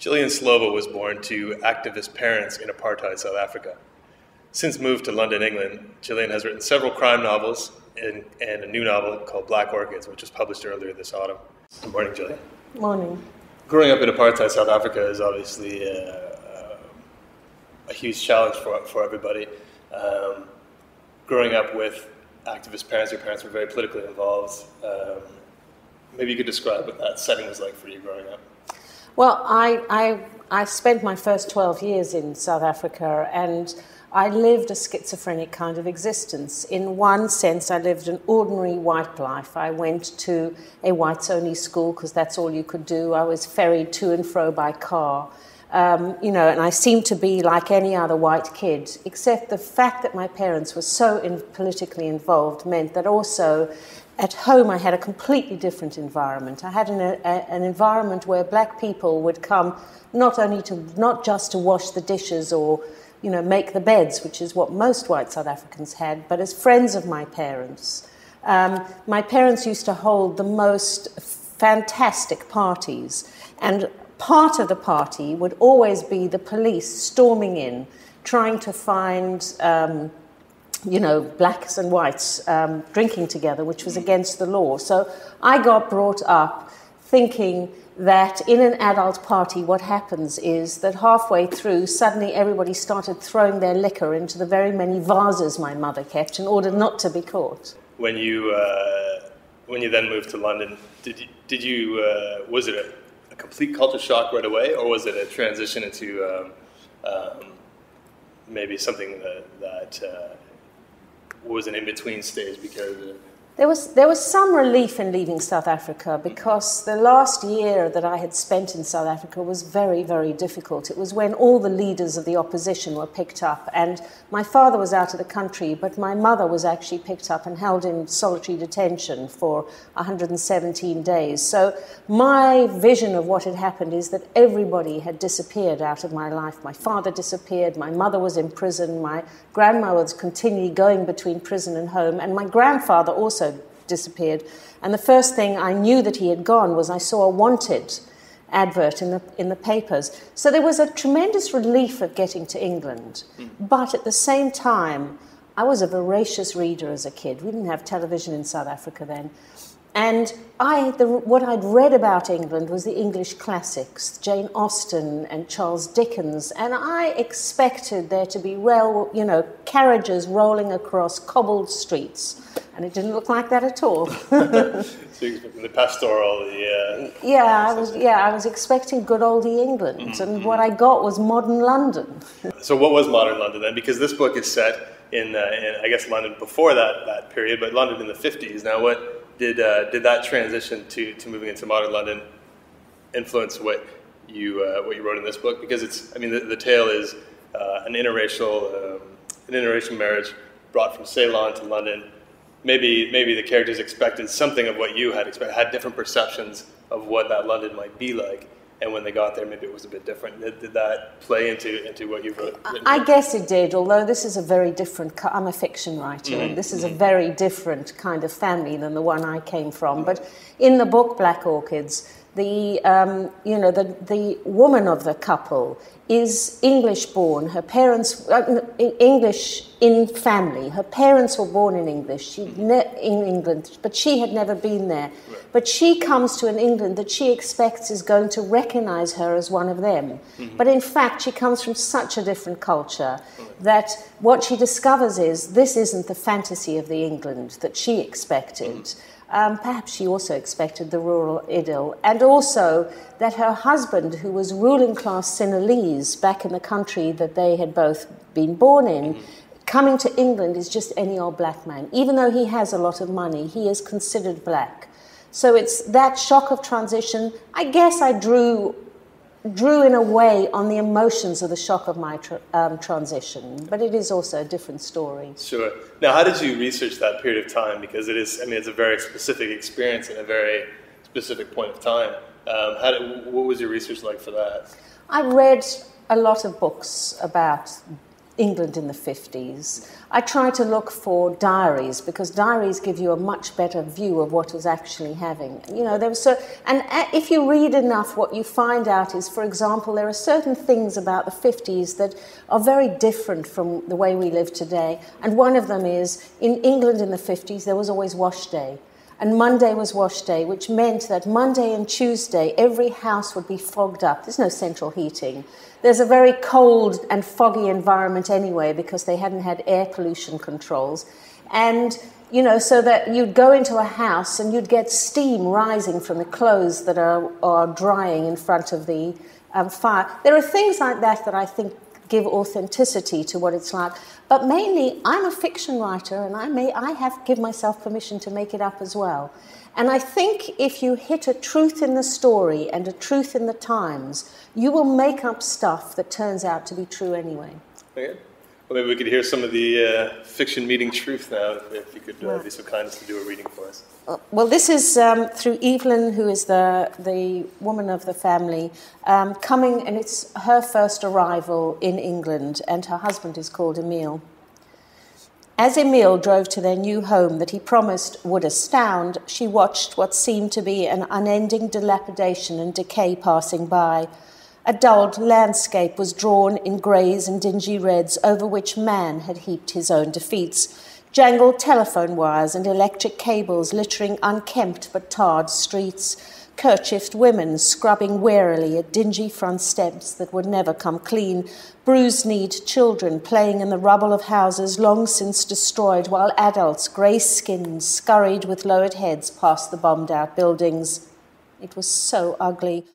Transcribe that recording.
Gillian Slovo was born to activist parents in apartheid South Africa. Since moved to London, England, Gillian has written several crime novels and a new novel called Black Orchids, which was published earlier this autumn. Good morning, Gillian. Morning. Growing up in apartheid South Africa is obviously a huge challenge for everybody. Growing up with activist parents, your parents were very politically involved. Maybe you could describe what that setting was like for you growing up. Well, I spent my first 12 years in South Africa, and I lived a schizophrenic kind of existence. In one sense, I lived an ordinary white life. I went to a whites-only school because that's all you could do. I was ferried to and fro by car. And I seemed to be like any other white kid, except the fact that my parents were so politically involved meant that also at home I had a completely different environment. I had an environment where black people would come not just to wash the dishes or make the beds, which is what most white South Africans had, but as friends of my parents. My parents used to hold the most fantastic parties, and part of the party would always be the police storming in, trying to find blacks and whites drinking together, which was against the law. So I got brought up thinking that in an adult party, what happens is that halfway through, suddenly everybody started throwing their liquor into the very many vases my mother kept in order not to be caught. When you then moved to London, was it a complete culture shock right away, or was it a transition into maybe something that was an in-between stage because There was some relief in leaving South Africa because the last year that I had spent in South Africa was very, very difficult. It was when all the leaders of the opposition were picked up, and my father was out of the country, but my mother was actually picked up and held in solitary detention for 117 days. So my vision of what had happened is that everybody had disappeared out of my life. My father disappeared, my mother was in prison, my grandma was continually going between prison and home, and my grandfather also disappeared. And the first thing I knew that he had gone was I saw a wanted advert in the papers. So there was a tremendous relief of getting to England. But at the same time, I was a voracious reader as a kid. We didn't have television in South Africa then. And what I'd read about England was the English classics, Jane Austen and Charles Dickens, and I expected there to be carriages rolling across cobbled streets, and it didn't look like that at all. So you're expecting the pastoral, I was expecting good oldie England, and what I got was modern London. So what was modern London then? Because this book is set in I guess London before that period, but London in the 50s. Now what did that transition to moving into modern London influence what you wrote in this book? Because the tale is an interracial marriage brought from Ceylon to London. Maybe the characters expected something of what you had expected, had different perceptions of what that London might be like, and when they got there, maybe it was a bit different. Did that play into what you've written? I guess it did, although this is a very different... I'm a fiction writer, and this is a very different kind of family than the one I came from. But in the book Black Orchids, the woman of the couple is English-born. Her parents... English in family. Her parents were born in in England, but she had never been there. Right. But she comes to an England that she expects is going to recognize her as one of them. But in fact, she comes from such a different culture that what she discovers is this isn't the fantasy of the England that she expected. Perhaps she also expected the rural idyll, and also that her husband, who was ruling class Sinhalese back in the country that they had both been born in, coming to England is just any old black man. Even though he has a lot of money, he is considered black. So it's that shock of transition. I guess I drew in a way on the emotions of the shock of my transition, but it is also a different story. Sure. Now, how did you research that period of time? Because it's a very specific experience in a very specific point of time. What was your research like for that? I read a lot of books about England in the 50s. I try to look for diaries, because diaries give you a much better view of what was actually happening. You know, and if you read enough, what you find out is, for example, there are certain things about the 50s that are very different from the way we live today. And one of them is, in England in the 50s, there was always wash day. And Monday was wash day, which meant that Monday and Tuesday, every house would be fogged up. There's no central heating. There's a very cold and foggy environment anyway, because they hadn't had air pollution controls. And, you know, so that you'd go into a house and you'd get steam rising from the clothes that are drying in front of the fire. There are things like that that I think give authenticity to what it's like. But mainly, I'm a fiction writer, and I have give myself permission to make it up as well. And I think if you hit a truth in the story and a truth in the times, you will make up stuff that turns out to be true anyway. Okay. Well, maybe we could hear some of the fiction meeting truth now, if you could be so kind as to do a reading for us. Well, this is through Evelyn, who is the woman of the family, coming, and it's her first arrival in England, and her husband is called Emile. As Emile drove to their new home that he promised would astound, she watched what seemed to be an unending dilapidation and decay passing by. A dulled landscape was drawn in greys and dingy reds over which man had heaped his own defeats. Jangled telephone wires and electric cables littering unkempt but tarred streets. Kerchiefed women scrubbing warily at dingy front steps that would never come clean. Bruised-kneed children playing in the rubble of houses long since destroyed, while adults, grey-skinned, scurried with lowered heads past the bombed-out buildings. It was so ugly.